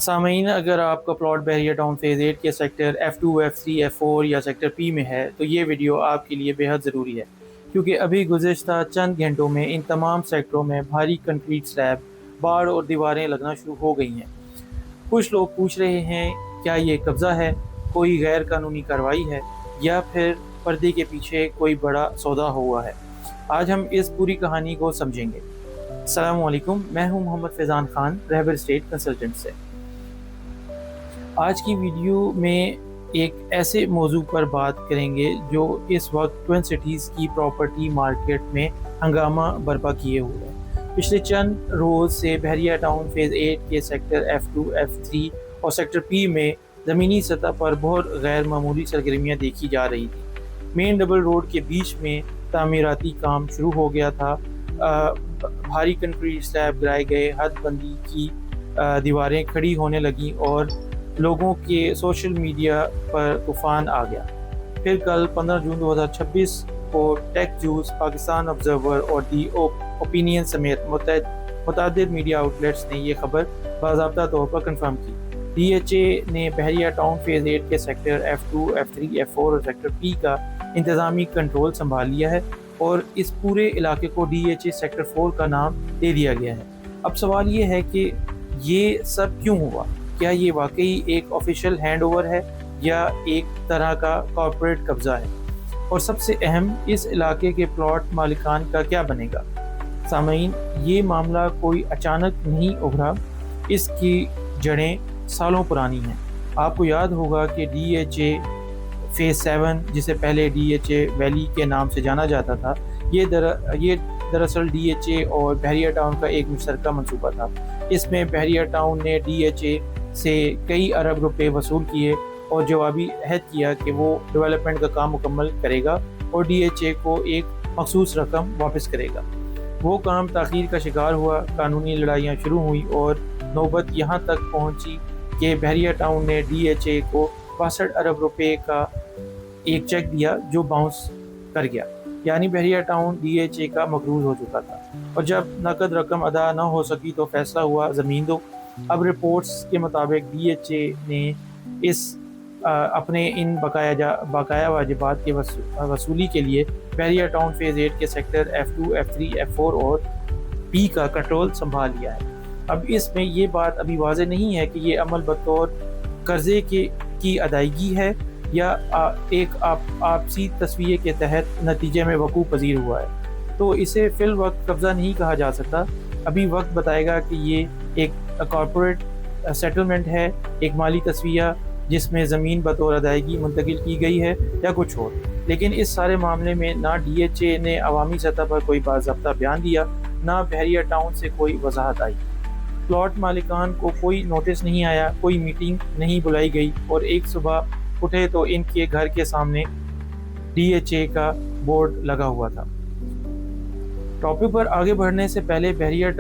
سامعین، اگر آپ کا پلاٹ بحریہ ٹاؤن فیز 8 کے سیکٹر F2 F3 F4 یا سیکٹر P میں ہے تو یہ ویڈیو آپ کے لیے بہت ضروری ہے، کیونکہ ابھی گزشتہ چند گھنٹوں میں ان تمام سیکٹروں میں بھاری کنکریٹ سلیب، باڑ اور دیواریں لگنا شروع ہو گئی ہیں۔ کچھ لوگ پوچھ رہے ہیں کیا یہ قبضہ ہے، کوئی غیر قانونی کارروائی ہے، یا پھر پردے کے پیچھے کوئی بڑا سودا ہوا ہے۔ آج ہم اس پوری کہانی کو سمجھیں گے۔ السلام علیکم، میں ہوں محمد فیضان خان، رہبر اسٹیٹ کنسلٹنٹ سے۔ آج کی ویڈیو میں ایک ایسے موضوع پر بات کریں گے جو اس وقت ٹوئن سٹیز کی پراپرٹی مارکیٹ میں ہنگامہ برپا کیے ہوئے ہے۔ پچھلے چند روز سے بحریہ ٹاؤن فیز 8 کے سیکٹر F2 F3 اور سیکٹر P میں زمینی سطح پر بہت غیر معمولی سرگرمیاں دیکھی جا رہی تھیں۔ مین ڈبل روڈ کے بیچ میں تعمیراتی کام شروع ہو گیا تھا، بھاری کنکریٹ سلیب گرائے گئے، حد بندی کی دیواریں کھڑی ہونے لگیں اور لوگوں کے سوشل میڈیا پر طوفان آ گیا۔ پھر کل 15 جون 2026 کو ٹیک نیوز، پاکستان آبزرور اور دی اوپینین سمیت متعدد میڈیا آؤٹلیٹس نے یہ خبر باضابطہ طور پر کنفرم کی۔ DHA نے بحریہ ٹاؤن فیز 8 کے سیکٹر F2 F3 F4 اور سیکٹر P کا انتظامی کنٹرول سنبھال لیا ہے اور اس پورے علاقے کو DHA سیکٹر 4 کا نام دے دیا گیا ہے۔ اب سوال یہ ہے کہ یہ سب کیوں ہوا؟ کیا یہ واقعی ایک آفیشیل ہینڈ اوور ہے یا ایک طرح کا کارپوریٹ قبضہ ہے؟ اور سب سے اہم، اس علاقے کے پلاٹ مالکان کا کیا بنے گا؟ سامعین، یہ معاملہ کوئی اچانک نہیں ابھرا، اس کی جڑیں سالوں پرانی ہیں۔ آپ کو یاد ہوگا کہ DHA فیز 7، جسے پہلے DHA ویلی کے نام سے جانا جاتا تھا، یہ دراصل DHA اور بحریہ ٹاؤن کا ایک مشترکہ منصوبہ تھا۔ اس میں بحریہ ٹاؤن نے DHA سے کئی ارب روپے وصول کیے اور جوابی عہد کیا کہ وہ ڈیولپمنٹ کا کام مکمل کرے گا اور DHA کو ایک مخصوص رقم واپس کرے گا۔ وہ کام تاخیر کا شکار ہوا، قانونی لڑائیاں شروع ہوئیں اور نوبت یہاں تک پہنچی کہ بحریہ ٹاؤن نے DHA کو 62 ارب روپے کا ایک چیک دیا جو باؤنس کر گیا، یعنی بحریہ ٹاؤن DHA کا مقروض ہو چکا تھا۔ اور جب نقد رقم ادا نہ ہو سکی تو فیصلہ ہوا زمین دو۔ اب رپورٹس کے مطابق DHA نے اپنے ان بقایا واجبات کے وصولی کے لیے بحریہ ٹاؤن فیز 8 کے سیکٹر F2 F3 F4 اور P کا کنٹرول سنبھال لیا ہے۔ اب اس میں یہ بات ابھی واضح نہیں ہے کہ یہ عمل بطور قرضے کی ادائیگی ہے یا ایک آپسی تسویے کے تحت نتیجے میں وقوع پذیر ہوا ہے، تو اسے فی الوقت قبضہ نہیں کہا جا سکتا۔ ابھی وقت بتائے گا کہ یہ ایک کارپوریٹ سیٹلمنٹ ہے، ایک مالی تسویہ جس میں زمین بطور ادائیگی منتقل کی گئی ہے، یا کچھ اور۔ لیکن اس سارے معاملے میں نہ DHA نے عوامی سطح پر کوئی باضابطہ بیان دیا، نہ بحریہ ٹاؤن سے کوئی وضاحت آئی۔ پلاٹ مالکان کو کوئی نوٹس نہیں آیا، کوئی میٹنگ نہیں بلائی گئی، اور ایک صبح اٹھے تو ان کے گھر کے سامنے DHA کا بورڈ لگا ہوا تھا۔ ٹاپک پر آگے بڑھنے سے پہلے بحریہ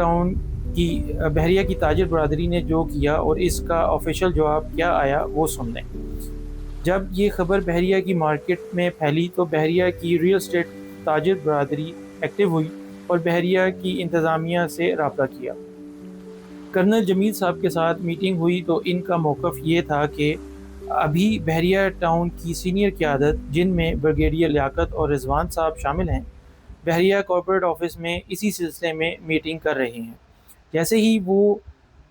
کی تاجر برادری نے جو کیا اور اس کا آفیشیل جواب کیا آیا وہ سن لیں۔ جب یہ خبر بحریہ کی مارکیٹ میں پھیلی تو بحریہ کی ریل اسٹیٹ تاجر برادری ایکٹیو ہوئی اور بحریہ کی انتظامیہ سے رابطہ کیا۔ کرنل جمیل صاحب کے ساتھ میٹنگ ہوئی تو ان کا موقف یہ تھا کہ ابھی بحریہ ٹاؤن کی سینئر قیادت، جن میں بریگیڈیئر لیاقت اور رضوان صاحب شامل ہیں، بحریہ کارپوریٹ آفس میں اسی سلسلے میں میٹنگ کر رہے ہیں۔ جیسے ہی وہ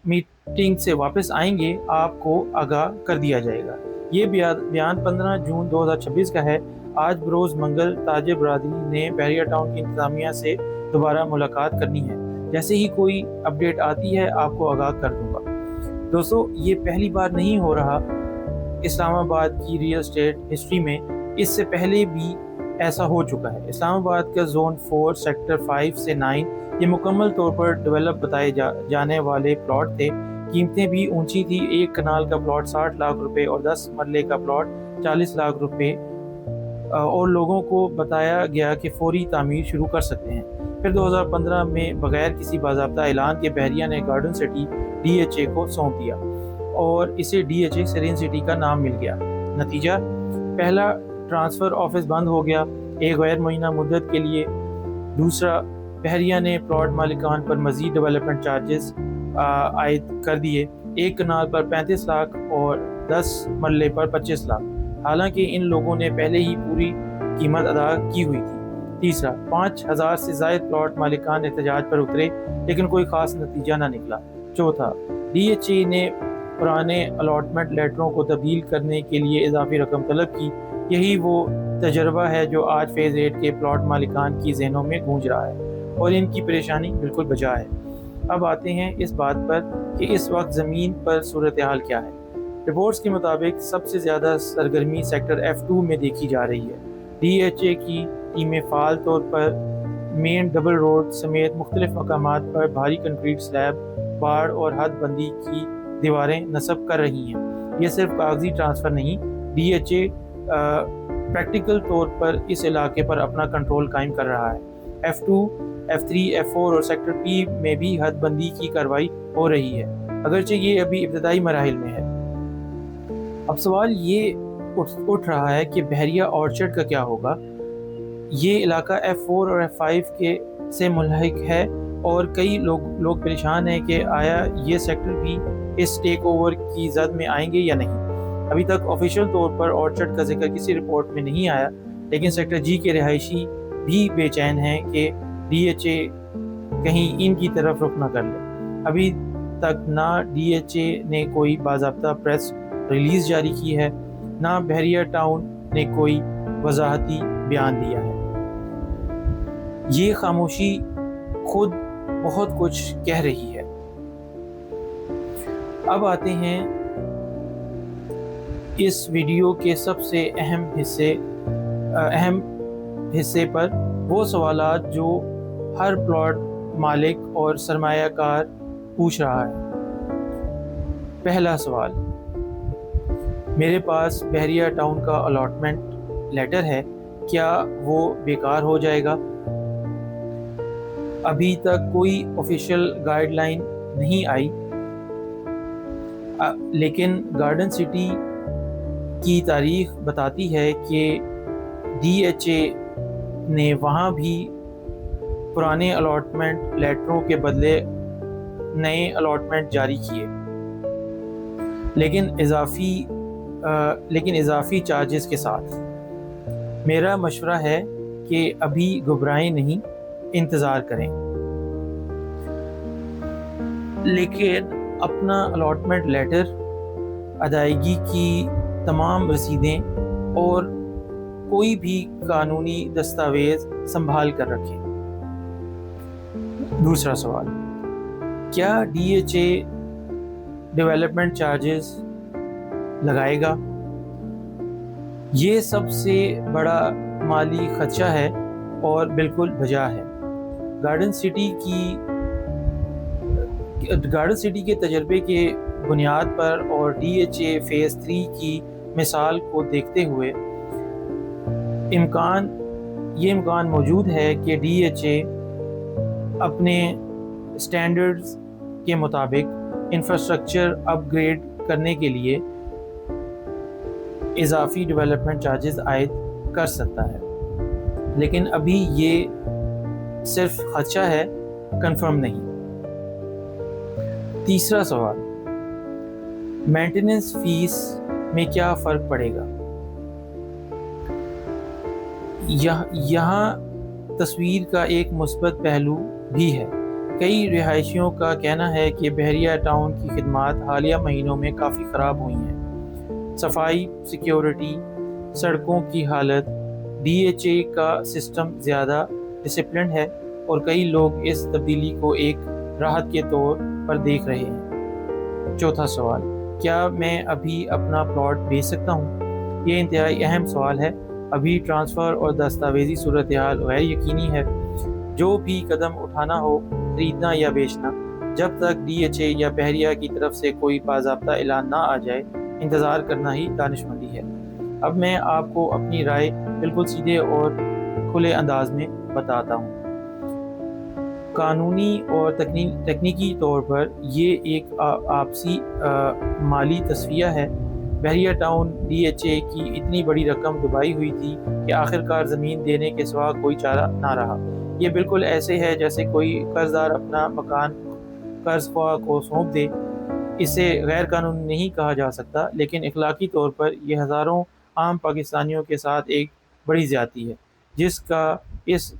میٹنگ سے واپس آئیں گے آپ کو آگاہ کر دیا جائے گا۔ یہ بیان 15 جون 2026 کا ہے۔ آج بروز منگل تاجر برادری نے بحریہ ٹاؤن کی انتظامیہ سے دوبارہ ملاقات کرنی ہے۔ جیسے ہی کوئی اپڈیٹ آتی ہے آپ کو آگاہ کر دوں گا۔ دوستو، یہ پہلی بار نہیں ہو رہا اسلام آباد کی ریل اسٹیٹ ہسٹری میں، اس سے پہلے بھی ایسا ہو چکا ہے۔ اسلام آباد کا زون 4 سیکٹر 5 سے 9 یہ مکمل طور پر ڈیولپ بتائے جانے والے پلاٹ تھے۔ قیمتیں بھی اونچی تھی، 1 کنال کا پلاٹ 60 لاکھ روپے اور 10 مرلے کا پلاٹ 40 لاکھ روپے، اور لوگوں کو بتایا گیا کہ فوری تعمیر شروع کر سکتے ہیں۔ پھر 2015 میں بغیر کسی باضابطہ اعلان کے بحریہ نے گارڈن سٹی DHA کو سونپ دیا اور اسے DHA سرین سٹی کا نام مل گیا۔ نتیجہ، پہلا ٹرانسفر آفس بند ہو گیا ایک غیر معینہ مدت کے لیے۔ دوسرا، بحریہ نے پلاٹ مالکان پر مزید ڈیولپمنٹ چارجز عائد کر دیے، ایک کنال پر 35 لاکھ اور 10 مرلے پر 25 لاکھ، حالانکہ ان لوگوں نے پہلے ہی پوری قیمت ادا کی ہوئی تھی۔ تیسرا، 5000 سے زائد پلاٹ مالکان احتجاج پر اترے لیکن کوئی خاص نتیجہ نہ نکلا۔ چوتھا، ڈی ایچ اے نے پرانے الاٹمنٹ لیٹروں کو تبدیل کرنے کے لیے اضافی رقم طلب کی۔ یہی وہ تجربہ ہے جو آج فیز 8 کے پلاٹ مالکان کی ذہنوں میں گونج رہا ہے، اور ان کی پریشانی بالکل بجا ہے۔ اب آتے ہیں اس بات پر کہ اس وقت زمین پر صورتحال کیا ہے۔ رپورٹس کے مطابق سب سے زیادہ سرگرمی سیکٹر F2 میں دیکھی جا رہی ہے۔ ڈی ایچ اے کی ٹیمیں فعال طور پر مین ڈبل روڈ سمیت مختلف مقامات پر بھاری کنکریٹ سلیب، باڑ اور حد بندی کی دیواریں نصب کر رہی ہیں۔ یہ صرف کاغذی ٹرانسفر نہیں، ڈی ایچ اے پریکٹیکل طور پر اس علاقے پر اپنا کنٹرول قائم کر رہا ہے۔ F2، F3، F4 اور سیکٹر P میں بھی حد بندی کی کارروائی ہو رہی ہے، اگرچہ یہ ابھی ابتدائی مراحل میں ہے۔ اب سوال یہ اٹھ رہا ہے کہ بحریہ اورچرڈ کا کیا ہوگا۔ یہ علاقہ F4 اور F5 کے سے ملحق ہے، اور کئی لوگ پریشان ہیں کہ آیا یہ سیکٹر بھی اس ٹیک اوور کی زد میں آئیں گے یا نہیں۔ ابھی تک آفیشیل طور پر اورچرڈ کا ذکر کسی رپورٹ میں نہیں آیا، لیکن سیکٹر جی کے رہائشی بھی بے چین ہیں کہ ڈی ایچ اے کہیں ان کی طرف رخ نہ کر لے۔ ابھی تک نہ ڈی ایچ اے نے کوئی باضابطہ پریس ریلیز جاری کی ہے، نہ بحریہ ٹاؤن نے کوئی وضاحتی بیان دیا ہے۔ یہ خاموشی خود بہت کچھ کہہ رہی ہے۔ اب آتے ہیں اس ویڈیو کے سب سے اہم حصے پر، وہ سوالات جو ہر پلاٹ مالک اور سرمایہ کار پوچھ رہا ہے۔ پہلا سوال، میرے پاس بحریہ ٹاؤن کا الاٹمنٹ لیٹر ہے، کیا وہ بیکار ہو جائے گا؟ ابھی تک کوئی آفیشیل گائیڈ لائن نہیں آئی، لیکن گارڈن سٹی کی تاریخ بتاتی ہے کہ ڈی ایچ اے نے وہاں بھی پرانے الاٹمنٹ لیٹروں کے بدلے نئے الاٹمنٹ جاری کیے، لیکن اضافی چارجز کے ساتھ۔ میرا مشورہ ہے کہ ابھی گھبرائیں نہیں، انتظار کریں، لیکن اپنا الاٹمنٹ لیٹر، ادائیگی کی تمام رسیدیں اور کوئی بھی قانونی دستاویز سنبھال کر رکھیں۔ دوسرا سوال، کیا D H A development charges لگائے گا؟ یہ سب سے بڑا مالی خدشہ ہے اور بالکل بجا ہے۔ گارڈن سٹی کے تجربے کے بنیاد پر اور ڈی ایچ اے فیز 3 کی مثال کو دیکھتے ہوئے یہ امکان موجود ہے کہ ڈی ایچ اے اپنے سٹینڈرڈز کے مطابق انفراسٹرکچر اپ گریڈ کرنے کے لیے اضافی ڈیولپمنٹ چارجز عائد کر سکتا ہے، لیکن ابھی یہ صرف خدشہ ہے، کنفرم نہیں۔ تیسرا سوال، مینٹیننس فیس میں کیا فرق پڑے گا؟ یہاں تصویر کا ایک مثبت پہلو بھی ہے۔ کئی رہائشیوں کا کہنا ہے کہ بحریہ ٹاؤن کی خدمات حالیہ مہینوں میں کافی خراب ہوئی ہیں۔ صفائی، سیکیورٹی، سڑکوں کی حالت، ڈی ایچ اے کا سسٹم زیادہ ڈسپلنڈ ہے، اور کئی لوگ اس تبدیلی کو ایک راحت کے طور پر دیکھ رہے ہیں۔ چوتھا سوال، کیا میں ابھی اپنا پلاٹ بیچ سکتا ہوں؟ یہ انتہائی اہم سوال ہے۔ ابھی ٹرانسفر اور دستاویزی صورتحال غیر یقینی ہے۔ جو بھی قدم اٹھانا ہو، خریدنا یا بیچنا، جب تک ڈی ایچ اے یا بحریہ کی طرف سے کوئی باضابطہ اعلان نہ آ جائے، انتظار کرنا ہی دانش مندی ہے۔ اب میں آپ کو اپنی رائے بالکل سیدھے اور کھلے انداز میں بتاتا ہوں۔ قانونی اور تکنیکی طور پر یہ ایک آپسی مالی تصفیہ ہے۔ بحریہ ٹاؤن ڈی ایچ اے کی اتنی بڑی رقم دبائی ہوئی تھی کہ آخرکار زمین دینے کے سوا کوئی چارہ نہ رہا۔ یہ بالکل ایسے ہے جیسے کوئی قرض دار اپنا مکان قرض خواہ کو سونپ دے، اسے غیر قانونی نہیں کہا جا سکتا، لیکن اخلاقی طور پر یہ ہزاروں عام پاکستانیوں کے ساتھ ایک بڑی زیادتی ہے جس کا اس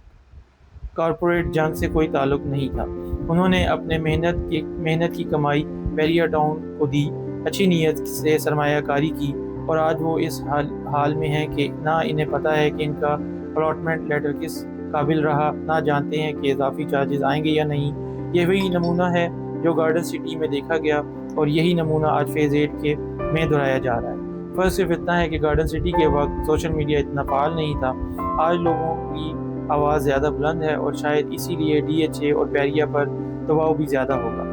کارپوریٹ جنگ سے کوئی تعلق نہیں تھا۔ انہوں نے اپنے محنت کی کمائی بحریہ ٹاؤن کو دی، اچھی نیت سے سرمایہ کاری کی، اور آج وہ اس حال میں ہیں کہ نہ انہیں پتہ ہے کہ ان کا الاٹمنٹ لیٹر کس قابل رہا، نہ جانتے ہیں کہ اضافی چارجز آئیں گے یا نہیں۔ یہ وہی نمونہ ہے جو گارڈن سٹی میں دیکھا گیا، اور یہی نمونہ آج فیز 8 میں دہرایا جا رہا ہے۔ فرق صرف اتنا ہے کہ گارڈن سٹی کے وقت سوشل میڈیا اتنا فعال نہیں تھا، آج لوگوں کی آواز زیادہ بلند ہے، اور شاید اسی لیے DHA اور بحریہ پر دباؤ بھی زیادہ ہوگا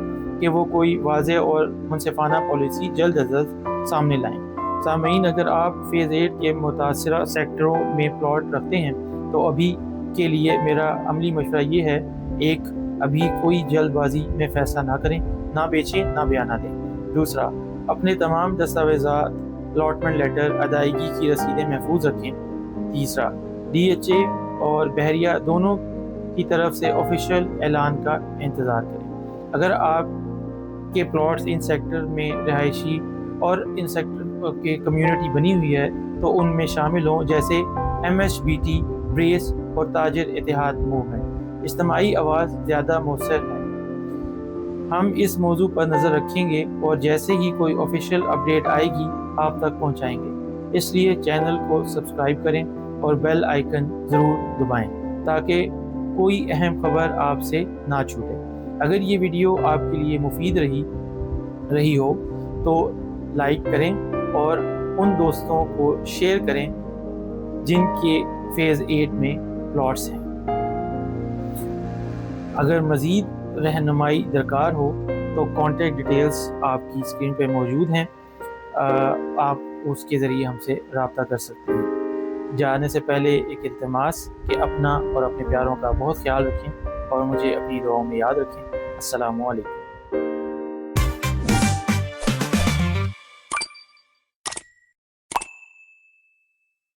کہ وہ کوئی واضح اور منصفانہ پالیسی جلد از جلد سامنے لائیں۔ سامعین، اگر آپ فیز 8 کے متاثرہ سیکٹروں میں پلاٹ رکھتے ہیں تو ابھی کے لیے میرا عملی مشورہ یہ ہے، ابھی کوئی جلد بازی میں فیصلہ نہ کریں، نہ بیچیں، نہ بیانہ دیں۔ دوسرا، اپنے تمام دستاویزات، الاٹمنٹ لیٹر، ادائیگی کی رسیدیں محفوظ رکھیں۔ تیسرا، DHA اور بحریہ دونوں کی طرف سے آفیشیل اعلان کا انتظار کریں۔ اگر آپ کے پلاٹس ان سیکٹر میں رہائشی اور ان سیکٹر کے کمیونٹی بنی ہوئی ہے تو ان میں شامل ہوں، جیسے MHBT، بریس اور تاجر اتحاد موومنٹ۔ اجتماعی آواز زیادہ مؤثر ہے۔ ہم اس موضوع پر نظر رکھیں گے اور جیسے ہی کوئی آفیشیل اپڈیٹ آئے گی آپ تک پہنچائیں گے۔ اس لیے چینل کو سبسکرائب کریں اور بیل آئیکن ضرور دبائیں تاکہ کوئی اہم خبر آپ سے نہ چھوٹے۔ اگر یہ ویڈیو آپ کے لیے مفید رہی ہو تو لائک کریں اور ان دوستوں کو شیئر کریں جن کے فیز 8 میں پلاٹس ہیں۔ اگر مزید رہنمائی درکار ہو تو کانٹیکٹ ڈیٹیلز آپ کی اسکرین پہ موجود ہیں، آپ اس کے ذریعے ہم سے رابطہ کر سکتے ہیں۔ جانے سے پہلے ایک التماس کہ اپنا اور اپنے پیاروں کا بہت خیال رکھیں اور مجھے اپنی دعاؤں میں یاد رکھیں۔ السلام علیکم۔